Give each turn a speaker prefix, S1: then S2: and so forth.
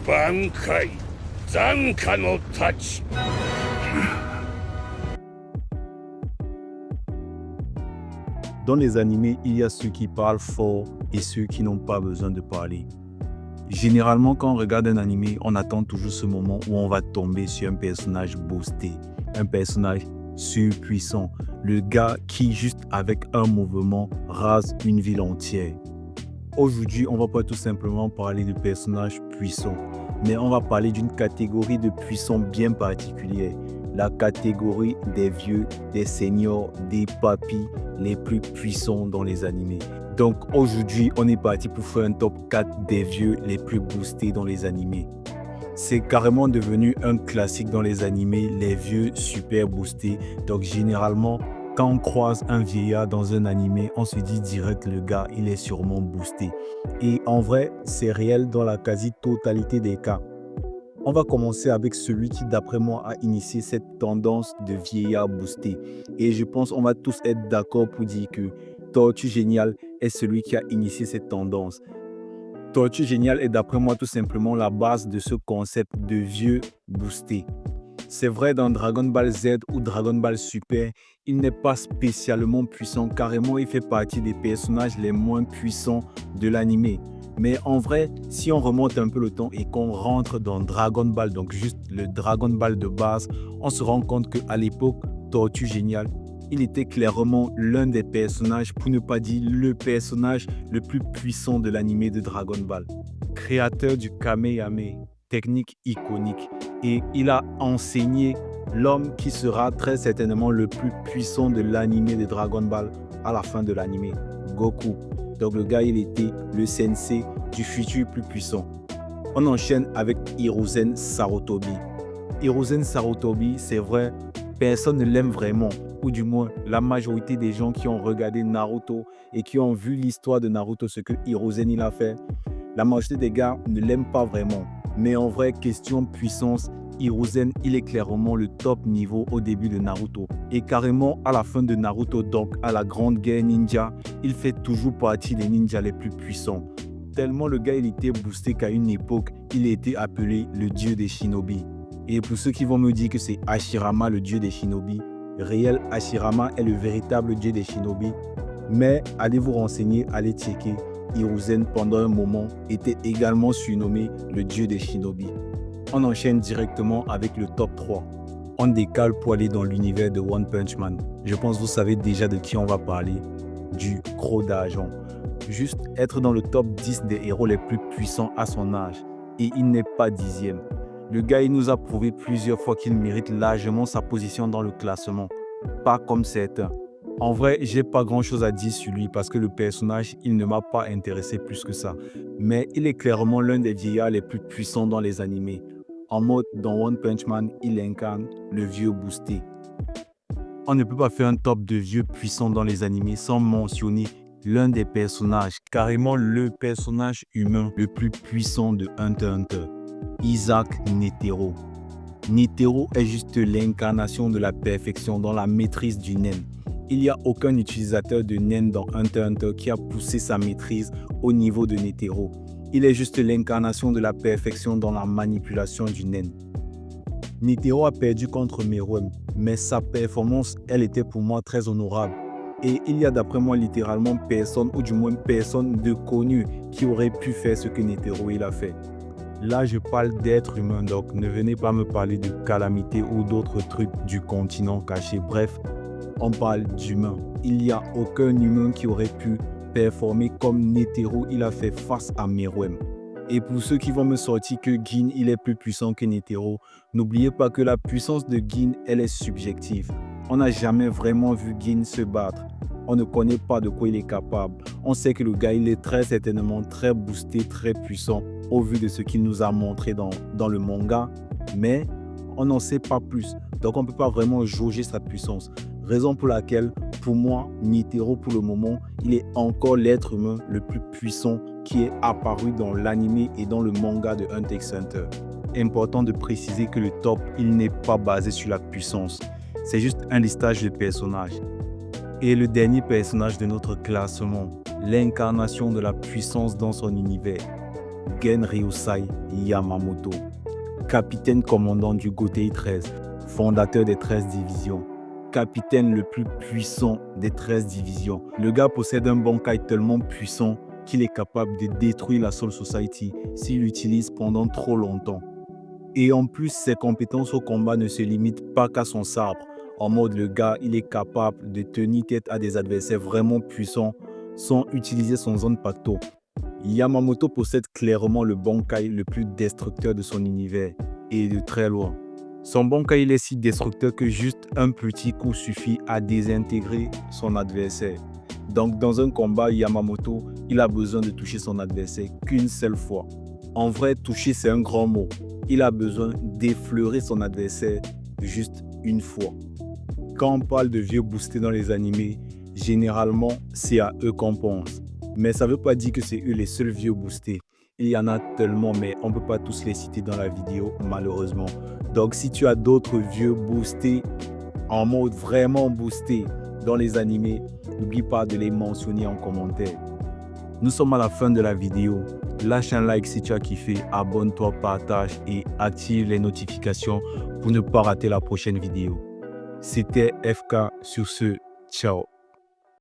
S1: 挽回残火の太刀。
S2: Dans les animés, il y a ceux qui parlent fort et ceux qui n'ont pas besoin de parler. Généralement, quand on regarde un animé, on attend toujours ce moment où on va tomber sur un personnage boosté, un personnage surpuissant, le gars qui, juste avec un mouvement, rase une ville entière. Aujourd'hui, on ne va pas tout simplement parler de personnages puissants, mais on va parler d'une catégorie de puissants bien particulière. La catégorie des vieux, des seniors, des papis les plus puissants dans les animés. Donc aujourd'hui, on est parti pour faire un top 4 des vieux les plus boostés dans les animés. C'est carrément devenu un classique dans les animés, les vieux super boostés. Donc généralement, quand on croise un vieillard dans un animé, on se dit direct le gars, il est sûrement boosté. Et en vrai, c'est réel dans la quasi-totalité des cas. On va commencer avec celui qui, d'après moi, a initié cette tendance de vieillard boosté. Et je pense qu'on va tous être d'accord pour dire que Tortue Géniale est celui qui a initié cette tendance. Tortue Géniale est d'après moi tout simplement la base de ce concept de vieux boosté. C'est vrai dans Dragon Ball Z ou Dragon Ball Super, il n'est pas spécialement puissant, carrément il fait partie des personnages les moins puissants de l'anime. Mais en vrai, si on remonte un peu le temps et qu'on rentre dans Dragon Ball, donc juste le Dragon Ball de base, on se rend compte qu'à l'époque, Tortue Géniale, il était clairement l'un des personnages, pour ne pas dire le personnage le plus puissant de l'anime de Dragon Ball. Créateur du Kamehameha, technique iconique, et il a enseigné l'homme qui sera très certainement le plus puissant de l'anime de Dragon Ball à la fin de l'anime, Goku. Donc le gars, il était le sensei du futur plus puissant. On enchaîne avec Hiruzen Sarutobi. Hiruzen Sarutobi, c'est vrai, personne ne l'aime vraiment, ou du moins la majorité des gens qui ont regardé Naruto et qui ont vu l'histoire de Naruto, ce que Hiruzen il a fait, la majorité des gars ne l'aiment pas vraiment. Mais en vrai, question puissance, Hiruzen, il est clairement le top niveau au début de Naruto. Et carrément à la fin de Naruto, donc à la grande guerre ninja, il fait toujours partie des ninjas les plus puissants. Tellement le gars il était boosté qu'à une époque, il était appelé le dieu des shinobi. Et pour ceux qui vont me dire que c'est Hashirama le dieu des shinobi, réel Hashirama est le véritable dieu des shinobi. Mais allez vous renseigner, allez checker. Hiruzen pendant un moment était également surnommé le dieu des shinobi. On enchaîne directement avec le top 3. On décale pour aller dans l'univers de One Punch Man. Je pense que vous savez déjà de qui on va parler, du Croc d'argent. Juste être dans le top 10 des héros les plus puissants à son âge. Et il n'est pas 10e. Le gars, il nous a prouvé plusieurs fois qu'il mérite largement sa position dans le classement. Pas comme certains. En vrai, j'ai pas grand chose à dire sur lui parce que le personnage, il ne m'a pas intéressé plus que ça. Mais il est clairement l'un des vieillards les plus puissants dans les animés. En mode, dans One Punch Man, il incarne le vieux boosté. On ne peut pas faire un top de vieux puissants dans les animés sans mentionner l'un des personnages, carrément le personnage humain le plus puissant de Hunter x Hunter, Isaac Netero. Netero est juste l'incarnation de la perfection dans la maîtrise du nen. Il n'y a aucun utilisateur de nen dans Hunter x Hunter qui a poussé sa maîtrise au niveau de Netero. Il est juste l'incarnation de la perfection dans la manipulation du nen. Netero a perdu contre Meruem, mais sa performance, elle était pour moi très honorable. Et il y a d'après moi littéralement personne, ou du moins personne de connu qui aurait pu faire ce que Netero il a fait. Là, je parle d'être humain, donc ne venez pas me parler de calamité ou d'autres trucs du continent caché. Bref, on parle d'humain. Il n'y a aucun humain qui aurait pu performer comme Netero il a fait face à Meruem. Et pour ceux qui vont me sortir que Gin il est plus puissant que Netero, n'oubliez pas que la puissance de Gin elle est subjective. On n'a jamais vraiment vu Gin se battre. On ne connaît pas de quoi il est capable. On sait que le gars il est très certainement très boosté, très puissant au vu de ce qu'il nous a montré dans le manga, mais on n'en sait pas plus. Donc on ne peut pas vraiment jauger sa puissance. Raison pour laquelle, pour moi, Netero pour le moment, il est encore l'être humain le plus puissant qui est apparu dans l'anime et dans le manga de Hunter x Hunter. Important de préciser que le top, il n'est pas basé sur la puissance. C'est juste un listage de personnages. Et le dernier personnage de notre classement, l'incarnation de la puissance dans son univers, Gen Ryusai Yamamoto, capitaine commandant du Gotei 13, fondateur des 13 divisions, capitaine le plus puissant des 13 divisions. Le gars possède un Bankai tellement puissant qu'il est capable de détruire la Soul Society s'il l'utilise pendant trop longtemps. Et en plus, ses compétences au combat ne se limitent pas qu'à son sabre. En mode, le gars, il est capable de tenir tête à des adversaires vraiment puissants sans utiliser son Zanpakuto. Yamamoto possède clairement le Bankai le plus destructeur de son univers, et de très loin. Son Bankai il est si destructeur que juste un petit coup suffit à désintégrer son adversaire. Donc dans un combat, Yamamoto, il a besoin de toucher son adversaire qu'une seule fois. En vrai, toucher c'est un grand mot. Il a besoin d'effleurer son adversaire juste une fois. Quand on parle de vieux boostés dans les animés, généralement c'est à eux qu'on pense. Mais ça ne veut pas dire que c'est eux les seuls vieux boostés. Il y en a tellement, mais on ne peut pas tous les citer dans la vidéo, malheureusement. Donc, si tu as d'autres vieux boostés, en mode vraiment boosté dans les animés, n'oublie pas de les mentionner en commentaire. Nous sommes à la fin de la vidéo. Lâche un like si tu as kiffé, abonne-toi, partage et active les notifications pour ne pas rater la prochaine vidéo. C'était FK, sur ce, ciao.